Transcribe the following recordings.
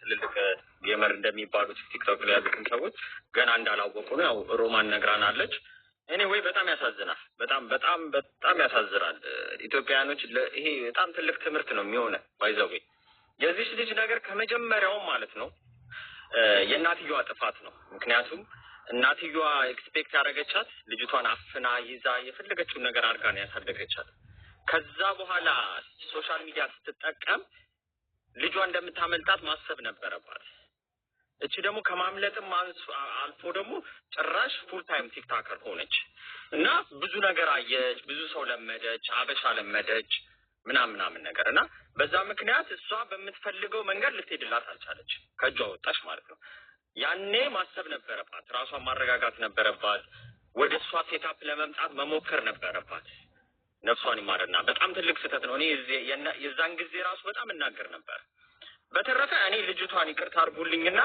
ትልልቅ ጌመር እንደሚባሉት ቲክቶክ ላይ ያሉትን ሰዎች ገና እንዳላወቁ ነው። ያው ሮማን ነግራናለች። ኤኒዌይ በጣም ያሳዝናል። በጣም ያሳዝናል። ኢትዮጵያኖች ይሄ በጣም ትልቅ ትምህርት ነው የሚሆነው። ባይዘው የዚህ ልጅ ነገር ከመጀመሪያው ማለት ነው የእናትየዋ ጥፋት ነው። ምክንያቱም እናትየዋ ኤክስፔክት ያደረገቻት ልጅቷን አፍና ይዛ የፈለገችውን ነገር አድርጋ ነው ያሳደገቻት። ከዛ በኋላ ሶሻል ሚዲያ ስትጠቀም ልጇ እንደምታመልጣት ማሰብ ነበረባት። እቺ ደግሞ ከማምለጥም አልፎ ደግሞ ጭራሽ ፉል ታይም ቲክቶከር ሆነች እና ብዙ ነገር አየች፣ ብዙ ሰው ለመደች፣ አበሻ ለመደች ምናምን ነገር እና በዛ ምክንያት እሷ በምትፈልገው መንገድ ልትሄድላት አልቻለች። ከእጇ ወጣች ማለት ነው። ያኔ ማሰብ ነበረባት፣ ራሷን ማረጋጋት ነበረባት፣ ወደ እሷ ሴታፕ ለመምጣት መሞከር ነበረባት። ነፍሷን ይማርና በጣም ትልቅ ስህተት ነው። እኔ የዛን ጊዜ ራሱ በጣም እናገር ነበር። በተረፈ እኔ ልጅቷን ይቅርታ አድርጉልኝና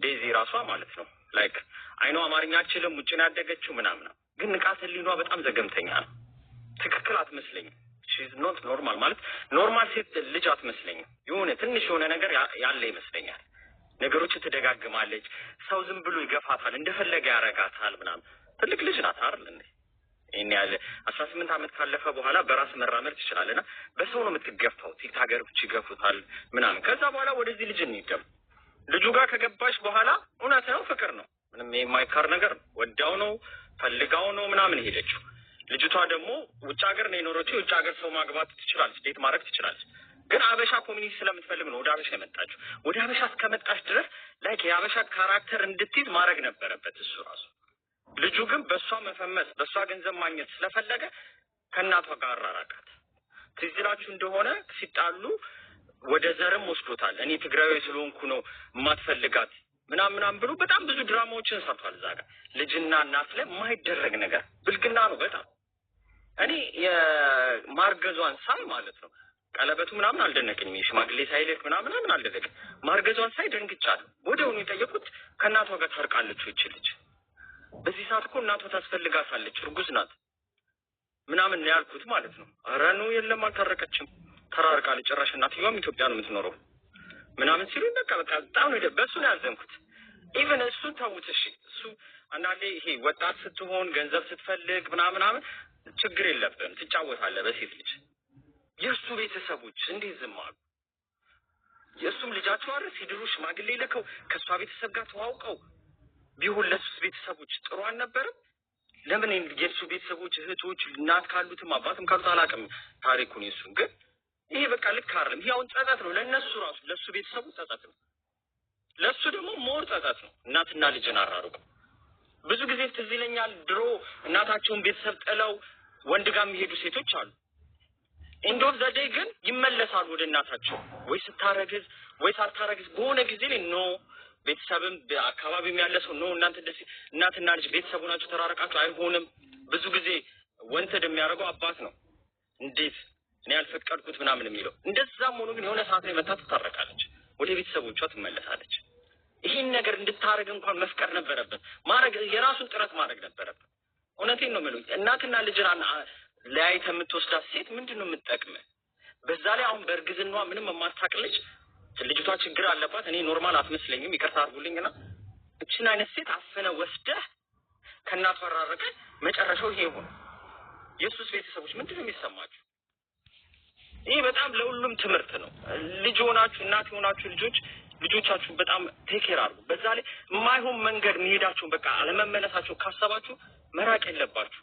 ዴዚ ራሷ ማለት ነው ላይክ አይኖ አማርኛ አችልም ውጭ ነው ያደገችው ምናምን፣ ግን ንቃተ ህሊኗ በጣም ዘገምተኛ ነው። ትክክል አትመስለኝም። ሺዝ ኖት ኖርማል ማለት ኖርማል ሴት ልጅ አትመስለኝም። የሆነ ትንሽ የሆነ ነገር ያለ ይመስለኛል። ነገሮች ትደጋግማለች። ሰው ዝም ብሎ ይገፋታል፣ እንደፈለገ ያረጋታል ምናምን። ትልቅ ልጅ ናት አይደል እንዴ? እኔ ያለ 18 ዓመት ካለፈ በኋላ በራስ መራመድ ትችላለና በሰው ነው የምትገፋው። ቲክቶከሮች ይገፉታል ምናምን። ከዛ በኋላ ወደዚህ ልጅ እንይደም ልጁ ጋር ከገባሽ በኋላ እውነት ነው ፍቅር ነው ምንም የማይካር ነገር ነው። ወዳው ነው ፈልጋው ነው ምናምን ሄደችው። ልጅቷ ደግሞ ውጭ ሀገር ነው የኖረችው። ውጭ ሀገር ሰው ማግባት ትችላለች፣ ዴት ማድረግ ትችላለች። ግን አበሻ ኮሚኒቲ ስለምትፈልግ ነው ወደ አበሻ የመጣችው። ወደ አበሻ እስከመጣች ድረስ ላይክ የአበሻ ካራክተር እንድትይዝ ማድረግ ነበረበት እሱ ራሱ። ልጁ ግን በሷ መፈመስ በሷ ገንዘብ ማግኘት ስለፈለገ ከእናቷ ጋር አራቃት። ትዝ ይላችሁ እንደሆነ ሲጣሉ ወደ ዘርም ወስዶታል። እኔ ትግራዊ ስለሆንኩ ነው የማትፈልጋት ምናምን ብሎ በጣም ብዙ ድራማዎችን ሰርቷል። እዛ ጋር ልጅና እናት ላይ የማይደረግ ነገር ብልግና ነው በጣም። እኔ የማርገዟን ሳይ ማለት ነው ቀለበቱ ምናምን አልደነቀኝም። የሽማግሌ ሳይልክ ምናምን አልደነቀኝ። ማርገዟን ሳይ ደንግጫለሁ። ወዲያውኑ የጠየቁት ከእናቷ ጋር ታርቃለች ወይ ይችልች? በዚህ ሰዓት እኮ እናቷ ታስፈልጋታለች፣ እርጉዝ ናት ምናምን ያልኩት ማለት ነው። ኧረ ነው የለም አልታረቀችም፣ ተራርቃለች። ጭራሽ እናትየዋም ኢትዮጵያ ነው የምትኖረው ምናምን ሲሉ በቃ በጣም ነው በሱ ነው ያዘንኩት። ኢቨን እሱ ተውት እሺ፣ እሱ አንዳንዴ ይሄ ወጣት ስትሆን ገንዘብ ስትፈልግ ምናምን ችግር የለብም ትጫወታለህ በሴት ልጅ። የእሱ ቤተሰቦች እንዴት ዝም አሉ? የእሱም ልጃቸው አይደል ሲድሩ ሽማግሌ ልከው ከእሷ ቤተሰብ ጋር ተዋውቀው ቢሆን ለሱስ ቤተሰቦች ጥሩ አልነበረም? ለምን የሱ ቤተሰቦች እህቶች እናት ካሉትም አባትም ካሉት አላውቅም ታሪኩን። የሱን ግን ይሄ በቃ ልክ አይደለም። ይሄ አሁን ጸጸት ነው ለነሱ ራሱ ለሱ ቤተሰቡ ጸጸት ነው። ለሱ ደግሞ ሞር ጸጸት ነው። እናትና ልጅን አራርቁ። ብዙ ጊዜ ትዝ ይለኛል ድሮ እናታቸውን ቤተሰብ ጥለው ወንድ ጋር የሚሄዱ ሴቶች አሉ። እንደው ዘዴ ግን ይመለሳሉ ወደ እናታቸው ወይ ስታረግዝ ወይ ሳታረግዝ በሆነ ጊዜ ላይ ነው ቤተሰብም አካባቢም ያለ ሰው ነው እናንተ ደስ እናትና ልጅ ቤተሰቡ ናቸው ተራርቃችሁ አይሆንም። ብዙ ጊዜ ወንተድ የሚያደርገው አባት ነው። እንዴት እኔ ያልፈቀድኩት ምናምን የሚለው እንደዛም ሆኖ ግን የሆነ ሰዓት ላይ መታ ትታረቃለች፣ ወደ ቤተሰቦቿ ትመለሳለች። ይሄን ነገር እንድታረግ እንኳን መፍቀድ ነበረበት፣ ማድረግ የራሱን ጥረት ማድረግ ነበረበት። እውነቴን ነው የምለው። እናትና ልጅን ለያይተህ የምትወስዳት ሴት ምንድነው የምትጠቅመህ? በዛ ላይ አሁን በእርግዝናዋ ምንም የማታውቅልሽ ልጅቷ ችግር አለባት። እኔ ኖርማል አትመስለኝም፣ ይቅርታ አድርጉልኝና እችን አይነት ሴት አፈነ ወስደህ ከእናቷ አራረቀህ መጨረሻው ይሄ ሆነ። የሱስ ቤተሰቦች ምንድነው የሚሰማችሁ? ይሄ በጣም ለሁሉም ትምህርት ነው። ልጅ ሆናችሁ እናት ሆናችሁ ልጆቻችሁ በጣም ቴኬር አድርጉ። በዛ ላይ የማይሆን መንገድ መሄዳችሁ በቃ አለመመለሳችሁ ካሰባችሁ መራቅ የለባችሁ፣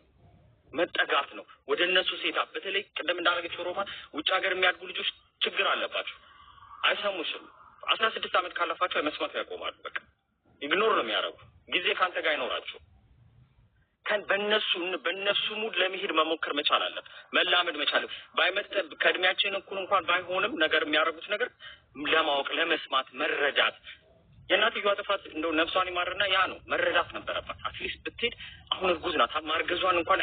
መጠጋት ነው ወደ እነሱ ሴታ። በተለይ ቅድም እንዳደረገችው ሮማን ውጭ ሀገር የሚያድጉ ልጆች ችግር አለባችሁ፣ አይሰሙሽም። 16 ዓመት ካለፋቸው መስማት ያቆማሉ። በቃ ኢግኖር ነው የሚያደርጉ። ጊዜ ካንተ ጋር አይኖራቸው። በእነሱ ሙድ ለመሄድ መሞከር መቻል አለ፣ መላመድ መቻል። ባይመጣ ከእድሜያችን እኩል እንኳን ባይሆንም ነገር የሚያደርጉት ነገር ለማወቅ ለመስማት መረዳት። የእናትየዋ ጥፋት እንደው ነፍሷን ይማርና ያ ነው መረዳት ነበረባት። አትሊስት ብትሄድ አሁን እርጉዝ ናት፣ ማርገዟን እንኳን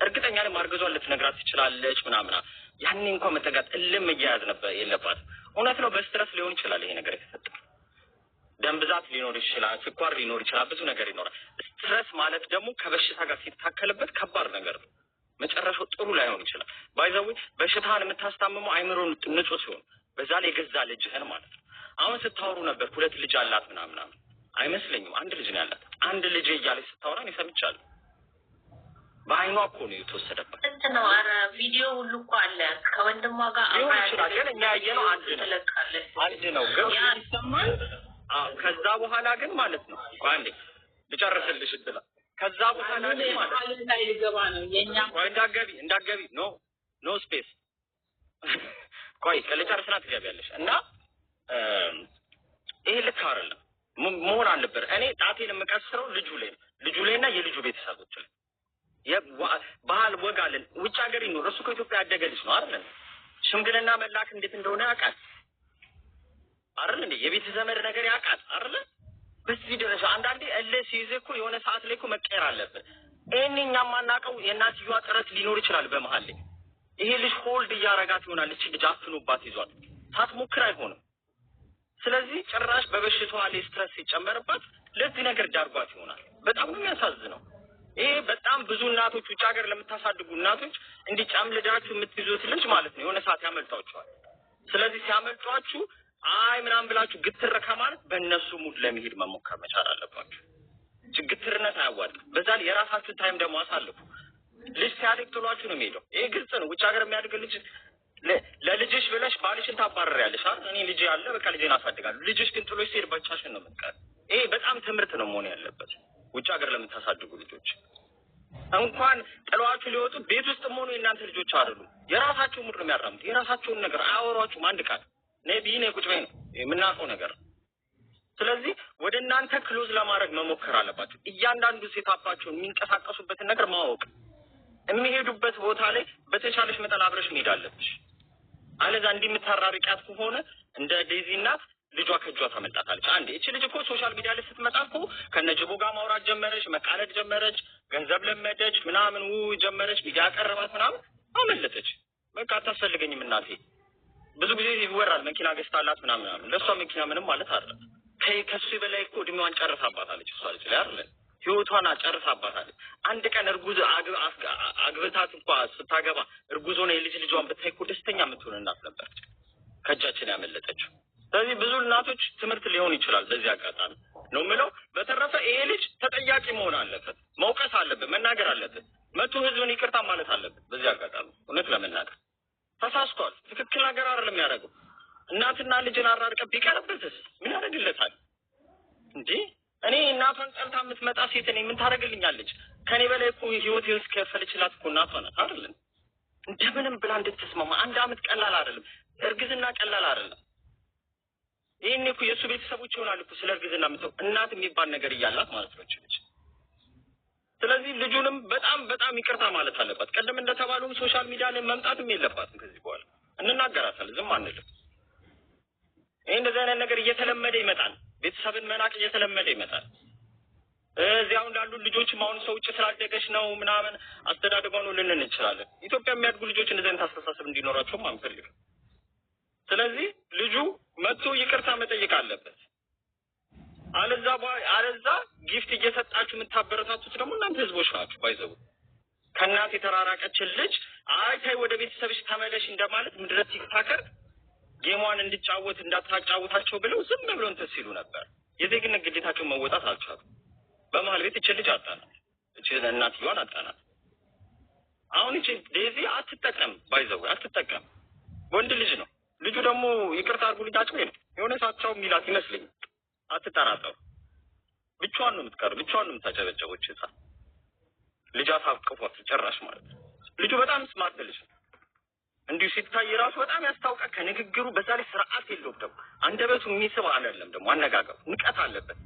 እርግጠኛ ነኝ ማርገዟን ልትነግራት ትችላለች ምናምን። ያኔ እንኳን መጠጋት እልም እያያዝ ነበር የለባት። እውነት ነው በስትረስ ሊሆን ይችላል ይሄ ነገር የተፈጠረው። ደም ብዛት ሊኖር ይችላል፣ ስኳር ሊኖር ይችላል፣ ብዙ ነገር ይኖራል። ስትረስ ማለት ደግሞ ከበሽታ ጋር ሲታከልበት ከባድ ነገር ነው። መጨረሻው ጥሩ ላይሆን ይችላል። ባይዘው በሽታን የምታስታምመው አይምሮን ንጹህ ሲሆን በዛ ላይ የገዛ ልጅህን ማለት ነው። አሁን ስታወሩ ነበር ሁለት ልጅ አላት ምናምን አይመስለኝም አንድ ልጅ ነው ያላት አንድ ልጅ እያለች ስታወራ ነው ሰምቻለሁ ባይኗ እኮ ነው የተወሰደባት እንት ነው አረ ቪዲዮ ሁሉ እኮ አለ ከወንድሟ ጋር አብራችሁ እኛ ያየነው አንድ ነው ግን ይሰማል ከዛ በኋላ ግን ማለት ነው አንዴ ልጨርስልሽ እድላ ከዛ በኋላ ግን ማለት ላይ ልገባ ነው የኛ እንዳገቢ ኖ ስፔስ ቆይ ልጨርስና ትገቢያለሽ እና ይሄ ልክ አይደለም መሆን አለበት እኔ ጣቴን የምቀስረው ልጁ ላይና የልጁ ቤተሰቦች ላይ ባህል ወጋለን ውጭ ሀገር ይኖር እሱ ከኢትዮጵያ ያደገ ልጅ ነው አይደል ሽምግልና መላክ እንዴት እንደሆነ ያውቃል አይደል እንዴ የቤት ዘመድ ነገር ያውቃል አይደል በዚህ ደረጃ አንዳንዴ ሲይዝ እኮ የሆነ ሰዓት ላይ እኮ መቀየር አለበት እኛኛ ማናቀው የእናትየዋ ጥረት ሊኖር ይችላል በመሃል ላይ ይሄ ልጅ ሆልድ ያረጋት ይሆናል እቺ ልጅ አፍኑባት ይዟል ሳትሞክር አይሆንም ስለዚህ ጭራሽ በበሽታዋ ላይ ስትረስ ሲጨመርባት ለዚህ ነገር ዳርጓት ይሆናል በጣም ነው የሚያሳዝነው ይሄ በጣም ብዙ እናቶች ውጭ ሀገር ለምታሳድጉ እናቶች እንዲጫምልዳችሁ የምትይዙት ልጅ ማለት ነው የሆነ ሰዓት ያመልጣችኋል ስለዚህ ሲያመልጧችሁ አይ ምናምን ብላችሁ ግትር ከማለት በእነሱ ሙድ ለመሄድ መሞከር መቻል አለባችሁ ግትርነት አያዋጣም በዛ ላይ የራሳችሁ ታይም ደግሞ አሳልፉ ልጅ ሲያድግ ጥሏችሁ ነው የሚሄደው ይሄ ግልጽ ነው ውጭ ሀገር የሚያድግ ልጅ ለልጅሽ ብለሽ ባልሽን ታባረሪያለሽ አይደል እኔ ልጅ ያለ በቃ ልጄን አሳድጋለሁ ልጅሽ ግን ጥሎሽ ሲሄድ ብቻሽን ነው የምትቀር ይሄ በጣም ትምህርት ነው መሆን ያለበት ውጭ ሀገር ለምታሳድጉ ልጆች እንኳን ጥሏችሁ ሊወጡ ቤት ውስጥ ሆኖ የእናንተ ልጆች አይደሉም የራሳቸው ሙድ ነው የሚያራምዱት የራሳቸውን ነገር አያወሯችሁም አንድ ቃል ነብይ ነው ቁጭ በይ ነው የምናውቀው ነገር ስለዚህ ወደ እናንተ ክሎዝ ለማድረግ መሞከር አለባችሁ እያንዳንዱ ሴታፓቸውን የሚንቀሳቀሱበትን ነገር ማወቅ የሚሄዱበት ቦታ ላይ በተቻለሽ መጠን አብረሽ መሄድ አለብሽ አለዛ እንዲምታራርቂያት ከሆነ እንደ ዴዚ እናት ልጇ ከጇ ታመጣታለች አንዴ እቺ ልጅ እኮ ሶሻል ሚዲያ ላይ ስትመጣ እኮ ከነጅቦ ጋር ማውራት ጀመረች መቃለድ ጀመረች ገንዘብ ለመደች ምናምን ጀመረች ሚዲያ ቀረባት ምናምን አመለጠች በቃ አታስፈልገኝም እናቴ ብዙ ጊዜ ይወራል መኪና ገዝታላት ምናምን ለሷ መኪና ምንም ማለት አይደለም ከሱ በላይ እኮ እድሜዋን ጨርሳባታለች እሷ ልጅ ላይ አይደል ህይወቷን ጨርሳባታለች አንድ ቀን እርጉዝ አግብታት እንኳን ስታገባ እርጉዝ ሆነ የልጅ ልጇን ብታይ እኮ ደስተኛ የምትሆን እናት ነበረች ከእጃችን ያመለጠችው ስለዚህ ብዙ እናቶች ትምህርት ሊሆን ይችላል በዚህ አጋጣሚ ነው የምለው በተረፈ ይሄ ልጅ ተጠያቂ መሆን አለበት መውቀስ አለበት መናገር አለበት መቶ ህዝብን ይቅርታ ማለት አለበት በዚህ አጋጣሚ እውነት ለመናገር ተሳስቷል ትክክል ነገር አይደለም ያደረገው እናትና ልጅን አራርቀ ቢቀርበትስ ምን ያደርግለታል እንዴ እኔ እናቷን ጠልታ የምትመጣ ሴት ነኝ ምን ታደርግልኛለች ከኔ በላይ እኮ ህይወቴን እስከፈለችላት እኮ እናቷ ናት አይደል እንደምንም ብላ እንድትስማማ አንድ አመት ቀላል አይደለም እርግዝና ቀላል አይደለም ይሄን እኮ የሱ ቤተሰቦች ይሆናል እኮ ስለ እርግዝና ምተው እናት የሚባል ነገር ይያላት ማለት ነው እቺ ስለዚህ ልጁንም በጣም ይቅርታ ማለት አለባት ቀደም እንደተባለው ሶሻል ሚዲያ ላይ መምጣትም የለባትም ከዚህ በኋላ እንናገራታለን ዝም አንልም ይሄ እንደዚህ አይነት ነገር እየተለመደ ይመጣል ቤተሰብን መናቅ እየተለመደ ይመጣል እዚያው እንዳሉ ልጆች ማውን ሰው ውጭ ስላደገች ነው ምናምን አስተዳደጓን ልንል እንችላለን ኢትዮጵያ የሚያድጉ ልጆች እንደዚህ አይነት አስተሳሰብ እንዲኖራቸው አንፈልግም ስለዚህ ልጁ መጥቶ ይቅርታ መጠየቅ አለበት አለዛ ጊፍት እየሰጣችሁ የምታበረታቱት ደግሞ እናንተ ህዝቦች ናችሁ ባይዘው ከእናት የተራራቀችን ልጅ ታይ ወደ ቤተሰብሽ ተመለሽ እንደማለት ምድረ ቲክታከር ጌሟን እንድጫወት እንዳታጫውታቸው ብለው ዝም ብለው እንትን ሲሉ ነበር የዜግነት ግዴታቸውን መወጣት አልቻሉም በመሃል ቤት እቺ ልጅ አጣናት እቺ እናትየዋን አጣናት አሁን እቺ ዴዚ አትጠቀም ባይዘው አትጠቀም ወንድ ልጅ ነው ልጁ ደግሞ ይቅርታ አድርጉልኛቸው ነው የሆነ ሳቻው ሚላት ይመስልኝ አትጠራጠሩ ብቻዋን ነው የምትቀር ብቻዋን ነው የምታጨበጨበው እቺ ልጅ አታቅፏት ጭራሽ ማለት ልጁ በጣም ስማርት ልጅ እንዲሁ ሲታይ ራሱ በጣም ያስታውቃል ከንግግሩ በዛ ላይ ስርዓት የለውም ደግሞ አንደበቱ የሚስብ አይደለም ደግሞ አነጋገሩ ንቀት አለበት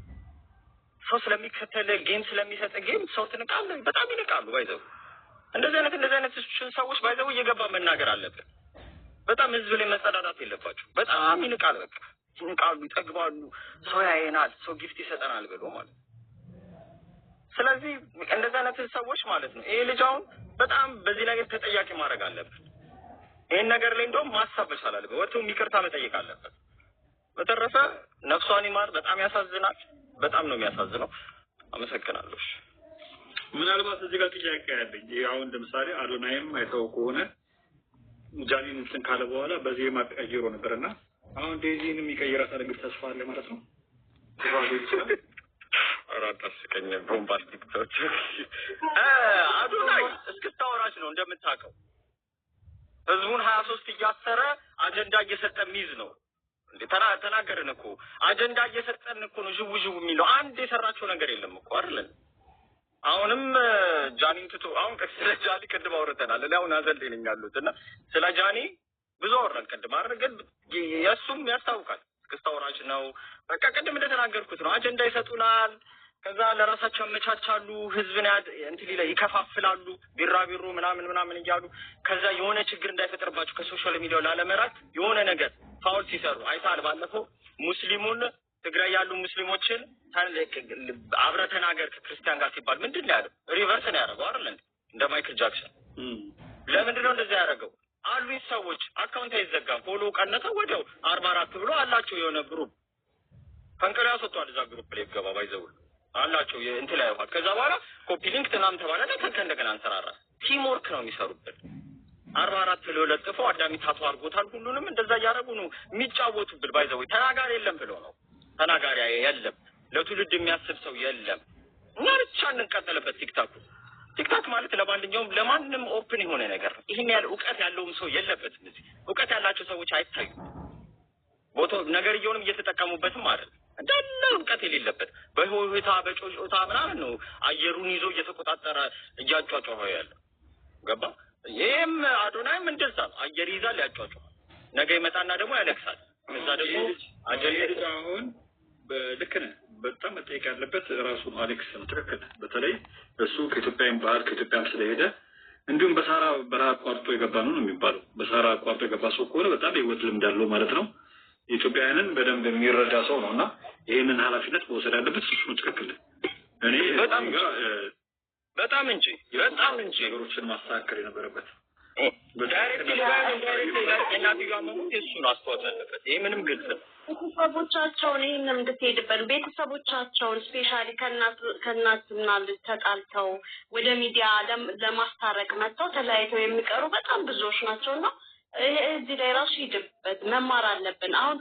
ሰው ስለሚከተል ጌም ስለሚሰጥ ጌም ሰው ትንቃለህ በጣም ይንቃሉ ባይዘው እንደዚህ አይነት ሰዎች ባይዘው እየገባ መናገር አለበት በጣም ህዝብ ላይ መጸዳዳት የለባቸው በጣም ይንቃል በቃ ይንቃሉ ይጠግባሉ ሰው ያየናል ሰው ጊፍት ይሰጠናል ብሎ ማለት ስለዚህ እንደዚህ አይነት ሰዎች ማለት ነው ይሄ ልጅ አሁን በጣም በዚህ ነገር ተጠያቂ ማድረግ አለበት ይሄን ነገር ላይ እንደውም ማሳብ መቻል አለበት ወጥቶ ይቅርታ መጠየቅ አለበት በተረፈ ነፍሷን ይማር በጣም ያሳዝናል በጣም ነው የሚያሳዝነው አመሰግናለሁ ምናልባት እዚህ ጋር ጥያቄ ያለኝ አሁን ለምሳሌ አዶናይም አይተው ከሆነ ጃኒን እንትን ካለ በኋላ በዚህ ማቀየሩ ነበርና አሁን ዴዚን የሚቀይራት ነገር ተስፋ አለ ማለት ነው። ተባሉ ይችላል አራት አስቀኝ ቦምባስቲክ ቶች አዶናይ እስክታወራች ነው እንደምታውቀው ህዝቡን 23 እያሰረ አጀንዳ እየሰጠ ሚዝ ነው እንዴ ተናገርን እኮ አጀንዳ እየሰጠን እኮ ነው ጅውጅው የሚለው አንድ የሰራቸው ነገር የለም እኮ አይደል አሁንም ጃኒን ትቶ አሁን ስለ ጃኒ ቅድም አውርተናል ለአሁን አዘልኝ ያሉትና ስለ ጃኒ ብዙ አወራን ቅድም አድርገን የሱም ያስታውቃል እስክታወራች ነው በቃ ቅድም እንደተናገርኩት ነው አጀንዳ ይሰጡናል ከዛ ለራሳቸው መቻቻሉ ህዝብን እንት ሊላ ይከፋፍላሉ ቢራቢሩ ምናምን እያሉ ከዛ የሆነ ችግር እንዳይፈጠርባቸው ከሶሻል ሚዲያው ላለመራት የሆነ ነገር ፋውል ሲሰሩ አይታል ባለፈው ሙስሊሙን ትግራይ ያሉ ሙስሊሞችን አብረተናገር ከክርስቲያን ጋር ሲባል ምንድነው ያለው ሪቨርስ ነው ያደረገው አይደል እንደ ማይክል ጃክሰን ለምንድነው እንደዛ ያደረገው አሉ ሰዎች አካውንት አይዘጋም ፎሎ ቀነተ ወዲያው 44 ብሎ አላቸው የሆነ ግሩፕ ፈንቀላ ያስወጣው እዛ ግሩፕ ላይ ገባ ባይዘው አላቸው እንትን ላይ ያውቃል ከዛ በኋላ ኮፒ ሊንክ ተናም ተባለ እንደገና አንሰራራ ቲም ወርክ ነው የሚሰሩበት 44 ብሎ ለጥፈው አዳሚ ታቷ አርጎታል ሁሉንም እንደዛ ያያረጉ ነው የሚጫወቱበት ባይዘው ተናጋሪ የለም ብሎ ነው ተናጋሪ የለም ለትውልድ የሚያስብ ሰው የለም እና ብቻ እንቀጥልበት ቲክታክ ማለት ለማንኛውም ኦፕን የሆነ ነገር ነው ይሄን ያለ ዕውቀት ያለውም ሰው የለበትም እዚህ ዕውቀት ያላቸው ሰዎች አይታዩ ቦታው ነገር ይየውንም እየተጠቀሙበትም አይደል እንደና ዕውቀት የሌለበት በሆይታ በጮጮታ ምናምን ነው አየሩን ይዞ እየተቆጣጠረ እያጫጫው ያለው ገባ ይሄም አዶናይም እንደዛ አየር ይዛል ያጫጫው ነገ ይመጣና ደግሞ ያለክሳል ከዛ ደግሞ አጀንዳ አሁን በልክነ በጣም መጠየቅ ያለበት ራሱ አሌክስ ነው ትክክል በተለይ እሱ ከኢትዮጵያም ባህል ከኢትዮጵያም ስለሄደ እንዲሁም በሳራ በረሃ አቋርጦ የገባ ነው የሚባለው በሳራ አቋርጦ የገባ ሰው ከሆነ በጣም የህይወት ልምድ አለው ማለት ነው ኢትዮጵያውያንን በደንብ የሚረዳ ሰው ነውና ይሄንን ኃላፊነት መውሰድ ያለበት እሱ ነው ትክክል እኔ በጣም እንጂ ነገሮችን ማስተካከል የነበረበት ዳይሬክት እናትየዋ መሞት እሱን አስተዋጽኦ አለበት ይሄ ምንም ግልጽ ነው ቤተሰቦቻቸውን ይሄንን እንድትሄድበት ቤተሰቦቻቸውን ስፔሻሊ ከእናትና ልጅ ተጣልተው ወደ ሚዲያ ለማስታረቅ መጥተው ተለያይተው የሚቀሩ በጣም ብዙዎች ናቸውና እዚህ ላይ ራሱ ይድበት መማር አለብን አሁን